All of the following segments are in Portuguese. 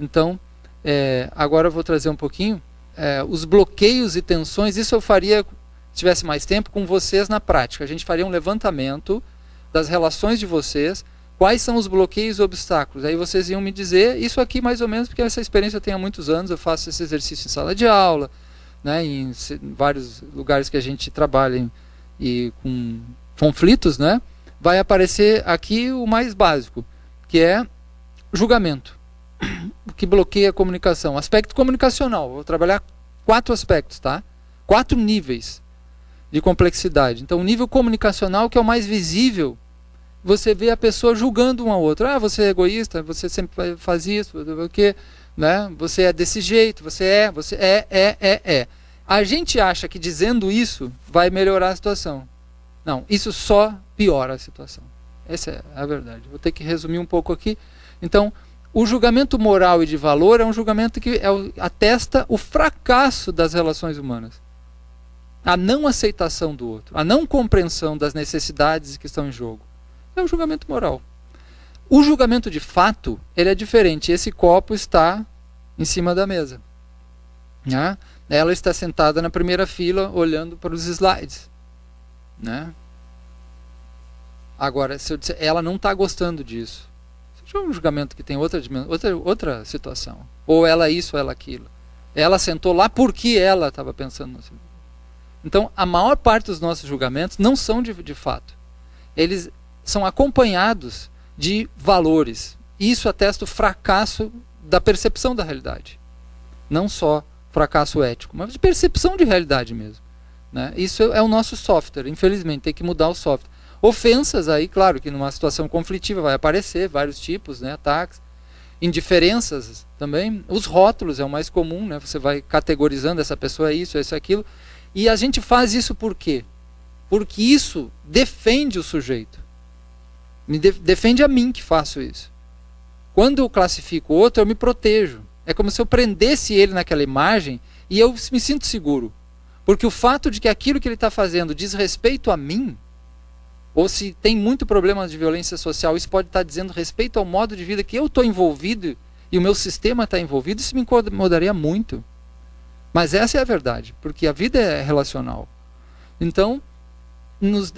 Então, agora eu vou trazer um pouquinho os bloqueios e tensões. Isso eu faria, se tivesse mais tempo, com vocês na prática. A gente faria um levantamento das relações de vocês, quais são os bloqueios e obstáculos. Aí vocês iam me dizer, isso aqui mais ou menos, porque essa experiência eu tenho há muitos anos, eu faço esse exercício em sala de aula, né, em vários lugares que a gente trabalha e com conflitos, né, vai aparecer aqui o mais básico, que é julgamento, o que bloqueia a comunicação. Aspecto comunicacional, vou trabalhar 4 aspectos, tá? 4 níveis de complexidade. Então, o nível comunicacional, que é o mais visível, você vê a pessoa julgando um ao outro. Ah, você é egoísta, você sempre faz isso, o quê? Né? Você é desse jeito, você é. A gente acha que dizendo isso vai melhorar a situação. Não, isso só piora a situação. Essa é a verdade. Vou ter que resumir um pouco aqui. Então, o julgamento moral e de valor é um julgamento que atesta o fracasso das relações humanas. A não aceitação do outro, a não compreensão das necessidades que estão em jogo. É um julgamento moral. O julgamento de fato, ele é diferente. Esse copo está em cima da mesa, né? Ela está sentada na primeira fila, olhando para os slides, né? Agora, se eu disser, ela não está gostando disso, isso é um julgamento que tem outra situação. Ou ela isso, ou ela aquilo. Ela sentou lá porque ela estava pensando assim. Então, a maior parte dos nossos julgamentos não são de fato. Eles são acompanhados de valores. Isso atesta o fracasso da percepção da realidade. Não só fracasso ético, mas de percepção de realidade mesmo, né? Isso é o nosso software, infelizmente, tem que mudar o software. Ofensas aí, claro que numa situação conflitiva vai aparecer vários tipos, né, ataques. Indiferenças também. Os rótulos é o mais comum, né? Você vai categorizando, essa pessoa é isso, é isso, é aquilo. E a gente faz isso por quê? Porque isso defende o sujeito. Defende a mim que faço isso. Quando eu classifico o outro, eu me protejo. É como se eu prendesse ele naquela imagem e eu me sinto seguro. Porque o fato de que aquilo que ele está fazendo diz respeito a mim, ou se tem muito problema de violência social, isso pode estar dizendo respeito ao modo de vida que eu estou envolvido e o meu sistema está envolvido, isso me incomodaria muito. Mas essa é a verdade, porque a vida é relacional. Então,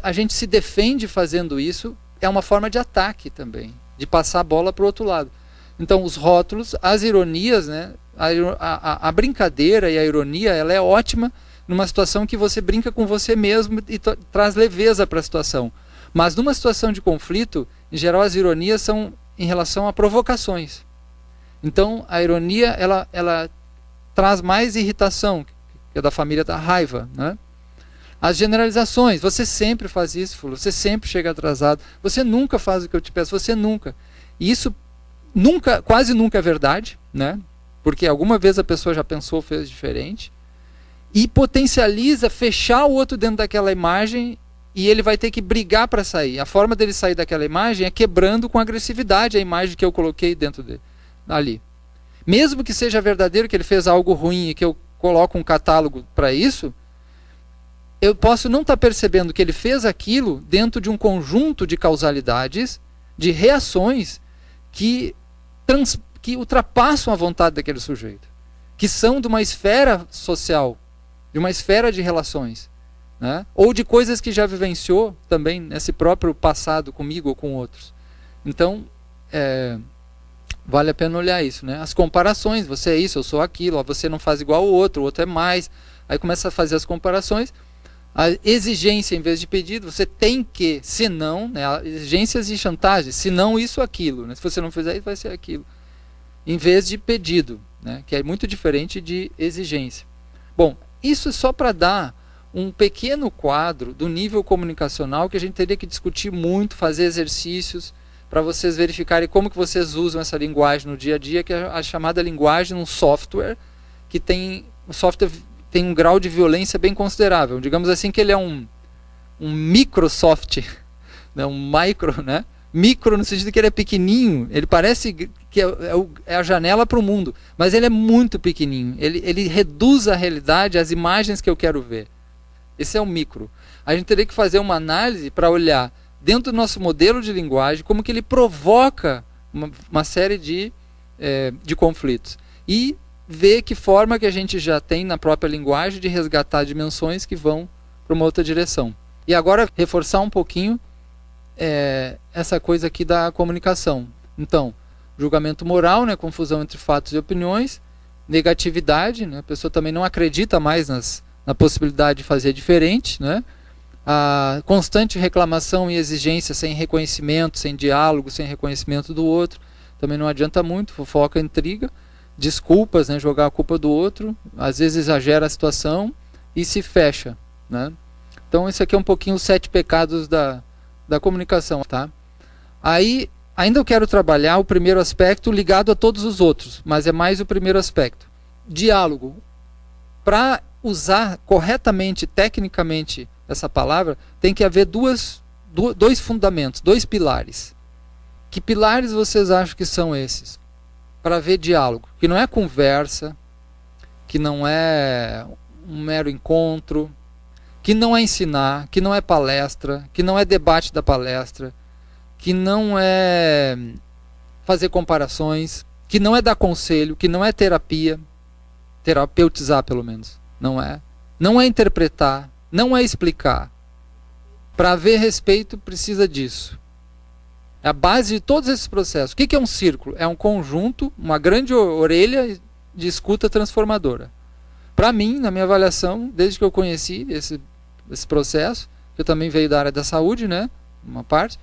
a gente se defende fazendo isso, é uma forma de ataque também, de passar a bola para o outro lado. Então, os rótulos, as ironias, né, a brincadeira e a ironia, ela é ótima numa situação que você brinca com você mesmo e traz leveza para a situação. Mas numa situação de conflito, em geral as ironias são em relação a provocações. Então, a ironia, ela traz mais irritação, que é da família da raiva, né? As generalizações, você sempre faz isso, você sempre chega atrasado, você nunca faz o que eu te peço, você nunca. E isso quase nunca é verdade, né? Porque alguma vez a pessoa já pensou, fez diferente, e potencializa fechar o outro dentro daquela imagem e ele vai ter que brigar para sair. A forma dele sair daquela imagem é quebrando com agressividade a imagem que eu coloquei dentro dele, ali. Mesmo que seja verdadeiro que ele fez algo ruim e que eu coloco um catálogo para isso, eu posso não estar percebendo que ele fez aquilo dentro de um conjunto de causalidades, de reações que ultrapassam a vontade daquele sujeito, que são de uma esfera social, de uma esfera de relações, né? Ou de coisas que já vivenciou também nesse próprio passado comigo ou com outros. Então, vale a pena olhar isso, né? As comparações, você é isso, eu sou aquilo, você não faz igual ao outro, o outro é mais. Aí começa a fazer as comparações. A exigência em vez de pedido, você tem que, se não, né, exigências e chantagens, se não isso, aquilo, né? Se você não fizer isso, vai ser aquilo. Em vez de pedido, né, que é muito diferente de exigência. Bom, isso é só para dar um pequeno quadro do nível comunicacional que a gente teria que discutir muito, fazer exercícios, para vocês verificarem como que vocês usam essa linguagem no dia a dia, que é a chamada linguagem num software, que tem um grau de violência bem considerável. Digamos assim que ele é um Microsoft, né, um micro, né? Micro no sentido que ele é pequenininho, ele parece que é a janela para o mundo, mas ele é muito pequenininho, ele reduz a realidade às imagens que eu quero ver. Esse é o micro. A gente teria que fazer uma análise para olhar dentro do nosso modelo de linguagem como que ele provoca uma série de de conflitos. E ver que forma que a gente já tem na própria linguagem de resgatar dimensões que vão para uma outra direção. E agora reforçar um pouquinho essa coisa aqui da comunicação. Então, julgamento moral, né, confusão entre fatos e opiniões, negatividade, né, a pessoa também não acredita mais na possibilidade de fazer diferente, né, a constante reclamação e exigência sem reconhecimento, sem diálogo, sem reconhecimento do outro, também não adianta muito, fofoca, intriga, desculpas, né, jogar a culpa do outro, às vezes exagera a situação e se fecha, né. Então esse aqui é um pouquinho os 7 pecados da comunicação, tá? Aí ainda eu quero trabalhar o primeiro aspecto ligado a todos os outros, mas é mais o primeiro aspecto. Diálogo. Para usar corretamente, tecnicamente, essa palavra, tem que haver dois fundamentos, 2 pilares. Que pilares vocês acham que são esses? Para haver diálogo. Que não é conversa, que não é um mero encontro, que não é ensinar, que não é palestra, que não é debate da palestra, que não é fazer comparações, que não é dar conselho, que não é terapia, terapeutizar pelo menos, não é. Não é interpretar, não é explicar. Para haver respeito precisa disso. É a base de todos esses processos. O que é um círculo? É um conjunto, uma grande orelha de escuta transformadora. Para mim, na minha avaliação, desde que eu conheci esse processo, que eu também veio da área da saúde, né, uma parte,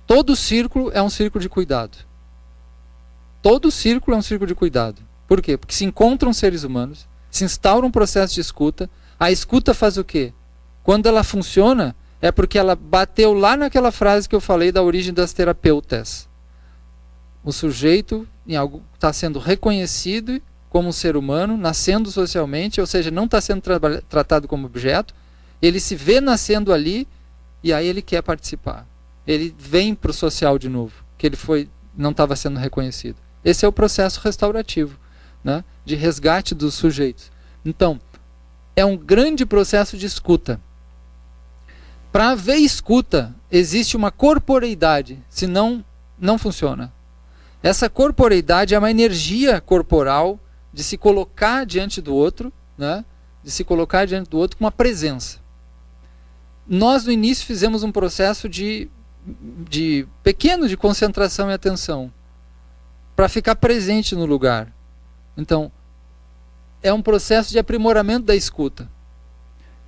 todo círculo é um círculo de cuidado. Todo círculo é um círculo de cuidado. Por quê? Porque se encontram seres humanos, se instaura um processo de escuta, a escuta faz o quê? Quando ela funciona, é porque ela bateu lá naquela frase que eu falei da origem das terapeutas. O sujeito está sendo reconhecido como um ser humano, nascendo socialmente, ou seja, não está sendo tratado como objeto, ele se vê nascendo ali e aí ele quer participar. Ele vem para o social de novo, que ele não estava sendo reconhecido. Esse é o processo restaurativo, né, de resgate dos sujeitos. Então, é um grande processo de escuta. Para haver escuta, existe uma corporeidade, senão não funciona. Essa corporeidade é uma energia corporal de se colocar diante do outro, né, de se colocar diante do outro com uma presença. Nós no início fizemos um processo pequeno de concentração e atenção, para ficar presente no lugar. Então, é um processo de aprimoramento da escuta.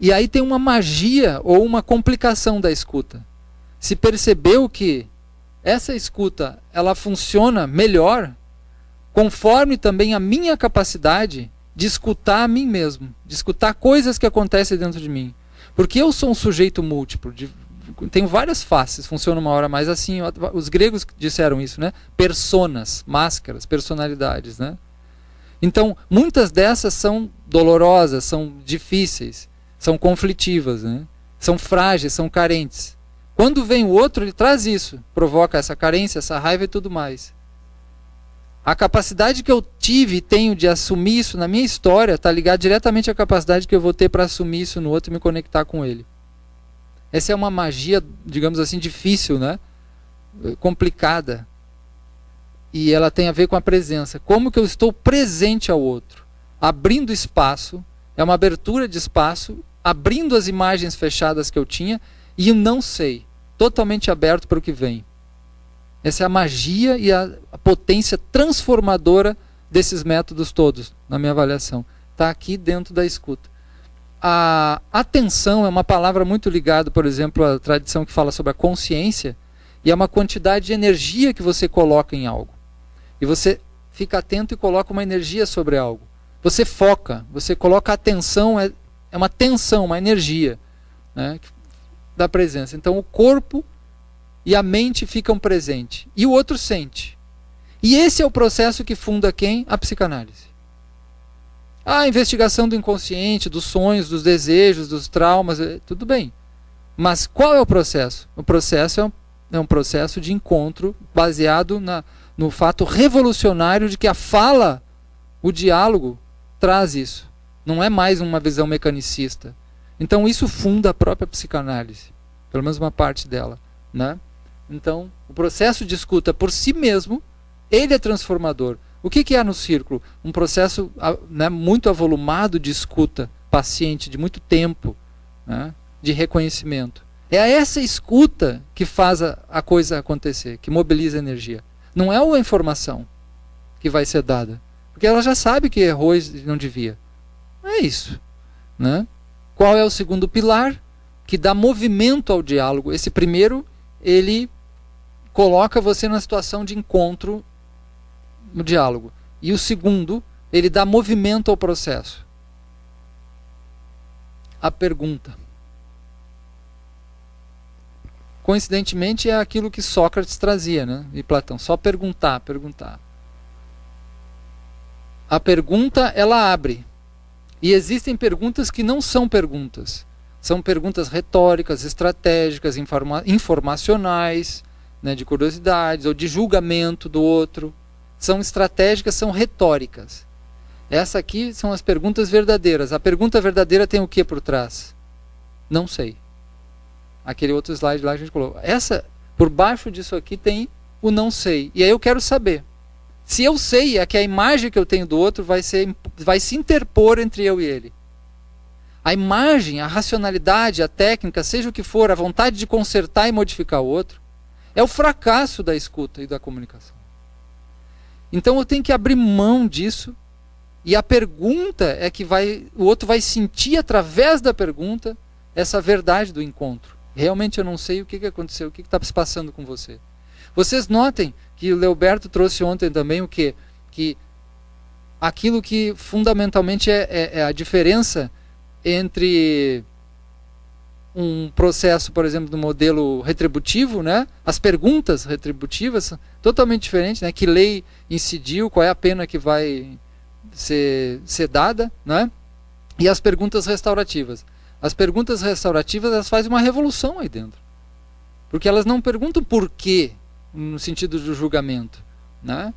E aí tem uma magia ou uma complicação da escuta. Se percebeu que essa escuta, ela funciona melhor conforme também a minha capacidade de escutar a mim mesmo, de escutar coisas que acontecem dentro de mim. Porque eu sou um sujeito múltiplo, tenho várias faces, funciona uma hora mais assim, os gregos disseram isso, né? Personas, máscaras, personalidades, né? Então, muitas dessas são dolorosas, são difíceis, são conflitivas, né? São frágeis, são carentes. Quando vem o outro, ele traz isso, provoca essa carência, essa raiva e tudo mais. A capacidade que eu tive e tenho de assumir isso na minha história está ligada diretamente à capacidade que eu vou ter para assumir isso no outro e me conectar com ele. Essa é uma magia, digamos assim, difícil, né? Complicada. E ela tem a ver com a presença. Como que eu estou presente ao outro? Abrindo espaço, é uma abertura de espaço, abrindo as imagens fechadas que eu tinha e eu não sei, totalmente aberto para o que vem. Essa é a magia e a potência transformadora desses métodos todos, na minha avaliação. Está aqui dentro da escuta. A atenção é uma palavra muito ligada, por exemplo, à tradição que fala sobre a consciência, e é uma quantidade de energia que você coloca em algo. E você fica atento e coloca uma energia sobre algo. Você foca, você coloca a atenção, é uma tensão, uma energia, né, da presença. Então o corpo e a mente ficam presentes. E o outro sente. E esse é o processo que funda quem? A psicanálise. A investigação do inconsciente, dos sonhos, dos desejos, dos traumas, tudo bem. Mas qual é o processo? O processo é um processo de encontro baseado no fato revolucionário de que a fala, o diálogo, traz isso. Não é mais uma visão mecanicista. Então isso funda a própria psicanálise. Pelo menos uma parte dela, né? Então, o processo de escuta por si mesmo Ele é transformador. O que há no círculo? Um processo, né, muito avolumado de escuta paciente, de muito tempo, né, de reconhecimento. É essa escuta que faz a coisa acontecer, que mobiliza a energia. Não é a informação que vai ser dada. Porque ela já sabe que errou e não devia. É isso. Né? Qual é o segundo pilar? Que dá movimento ao diálogo. Esse primeiro, ele coloca você na situação de encontro no diálogo. E o segundo, ele dá movimento ao processo. A pergunta. Coincidentemente é aquilo que Sócrates trazia, né? E Platão. Só perguntar, perguntar. A pergunta, ela abre. E existem perguntas que não são perguntas. São perguntas retóricas, estratégicas, informacionais, né, de curiosidades ou de julgamento do outro. São estratégicas, são retóricas. Essa aqui são as perguntas verdadeiras. A pergunta verdadeira tem o que por trás? Não sei. Aquele outro slide lá que a gente colocou. Por baixo disso aqui tem o não sei. E aí eu quero saber. Se eu sei, é que a imagem que eu tenho do outro vai se interpor entre eu e ele. A imagem, a racionalidade, a técnica, seja o que for, a vontade de consertar e modificar o outro, é o fracasso da escuta e da comunicação. Então eu tenho que abrir mão disso, e a pergunta é que o outro vai sentir através da pergunta essa verdade do encontro. Realmente eu não sei o que aconteceu, o que está se passando com você. Vocês notem que o Leoberto trouxe ontem também o quê? Que aquilo que fundamentalmente é a diferença entre um processo, por exemplo, do modelo retributivo, né? As perguntas retributivas são totalmente diferentes, né? Que lei incidiu, qual é a pena que vai ser dada, né? E as perguntas restaurativas. As perguntas restaurativas, elas fazem uma revolução aí dentro. Porque elas não perguntam por quê, no sentido do julgamento, né?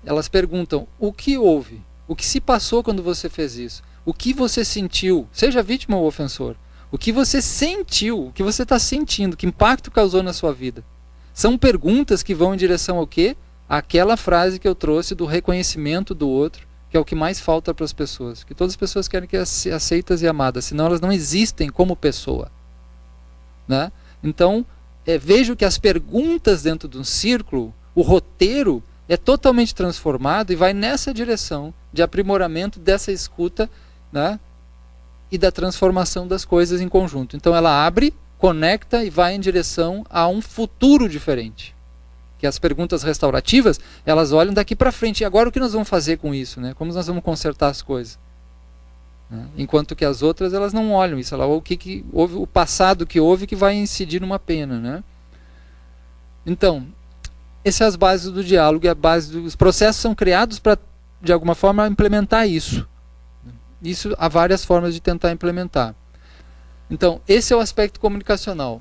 Elas perguntam o que houve, o que se passou quando você fez isso, o que você sentiu, seja vítima ou ofensor, o que você sentiu, o que você está sentindo, que impacto causou na sua vida. São perguntas que vão em direção ao quê? Aquela frase que eu trouxe do reconhecimento do outro, que é o que mais falta para as pessoas, que todas as pessoas querem ser aceitas e amadas, senão elas não existem como pessoa, né? Então, vejo que as perguntas dentro de um círculo, o roteiro é totalmente transformado e vai nessa direção de aprimoramento dessa escuta, né, e da transformação das coisas em conjunto. Então ela abre, conecta e vai em direção a um futuro diferente. Que as perguntas restaurativas, elas olham daqui para frente. E agora o que nós vamos fazer com isso? Né? Como nós vamos consertar as coisas? Né? Enquanto que as outras, elas não olham isso. Ela, o que houve, o passado que houve que vai incidir numa pena. Né? Então, essas são as bases do diálogo e a base dos processos são criados para, de alguma forma, implementar isso. Isso há várias formas de tentar implementar. Então, esse é o aspecto comunicacional.